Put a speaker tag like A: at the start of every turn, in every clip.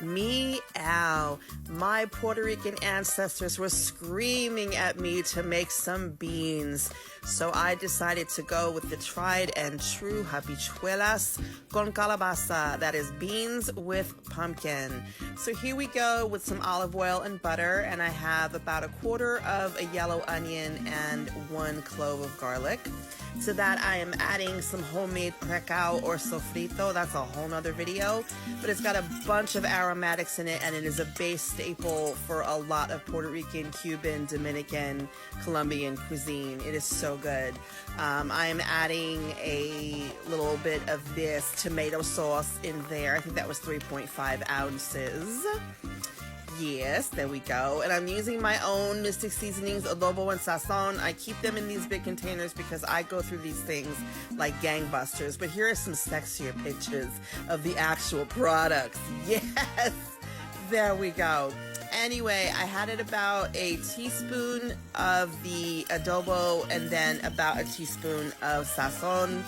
A: Meow. My Puerto Rican ancestors were screaming at me to make some beans, so I decided to go with the tried and true habichuelas con calabaza. That is beans with pumpkin. So here we go with some olive oil and butter, and I have about a quarter of a yellow onion and 1 clove of garlic. To that, I am adding some homemade recao or sofrito. That's a whole nother video, but it's got a bunch of aromatics in it, and it is a base staple for a lot of Puerto Rican, Cuban, Dominican, Colombian cuisine. It is so good. I am adding a little bit of this tomato sauce in there. I think that was 3.5 ounces. Yes, there we go. And I'm using my own Mystic Seasonings, adobo and sazon. I keep them in these big containers because I go through these things like gangbusters. But here are some sexier pictures of the actual products. Yes, there we go. Anyway, I had it about a teaspoon of the adobo and then about a teaspoon of sazon.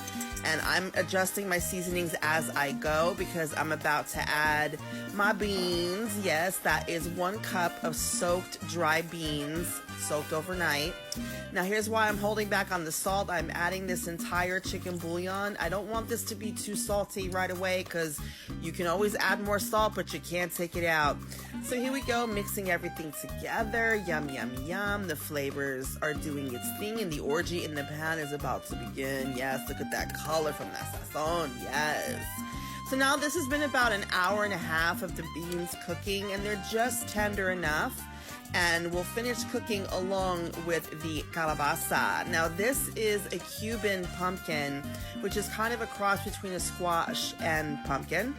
A: And I'm adjusting my seasonings as I go because I'm about to add my beans. Yes, that is 1 cup of soaked dry beans, soaked overnight. Now here's why I'm holding back on the salt. I'm adding this entire chicken bouillon. I don't want this to be too salty right away because you can always add more salt, but you can't take it out. So here we go, mixing everything together. Yum, yum, yum. The flavors are doing its thing and the orgy in the pan is about to begin. Yes, look at that color from that sazon. Yes. So now this has been about an hour and a half of the beans cooking, and they're just tender enough. And we'll finish cooking along with the calabaza. Now this is a Cuban pumpkin, which is kind of a cross between a squash and pumpkin.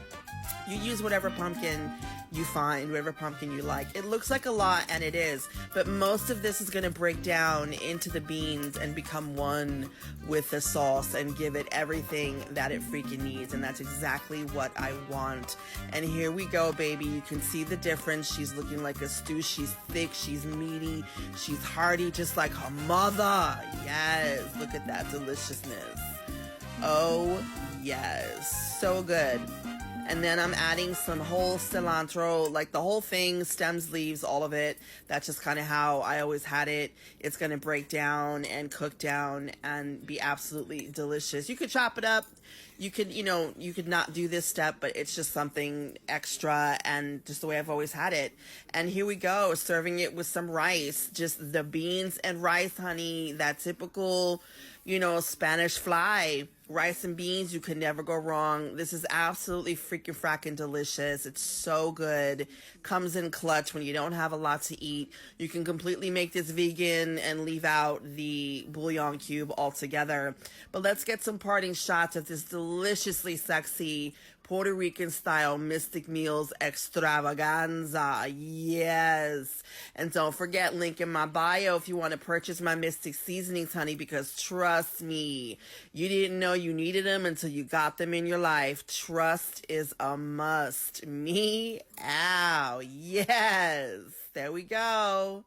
A: You use whatever pumpkin you find, whatever pumpkin you like. It looks like a lot, and it is, but most of this is going to break down into the beans and become one with the sauce and give it everything that it freaking needs, and that's exactly what I want. And here we go, baby. You can see the difference. She's looking like a stew. She's thick, she's meaty, she's hearty, just like her mother. Yes, look at that deliciousness. Oh, yes, so good. And then I'm adding some whole cilantro, like the whole thing, stems, leaves, all of it. That's just kind of how I always had it. It's going to break down and cook down and be absolutely delicious. You could chop it up. You could, you could not do this step, but it's just something extra and just the way I've always had it. And here we go, serving it with some rice. Just the beans and rice, honey. That typical, Spanish fly. Rice and beans, you could never go wrong. This is absolutely freaking fracking delicious. It's so good. Comes in clutch when you don't have a lot to eat. You can completely make this vegan and leave out the bouillon cube altogether. But let's get some parting shots of this deliciously sexy Puerto Rican style Mystic Meals extravaganza. Yes. And don't forget, link in my bio if you want to purchase my Mystic Seasonings, honey, because trust me, you didn't know you needed them until you got them in your life. Trust is a must. Meow. Yes. There we go.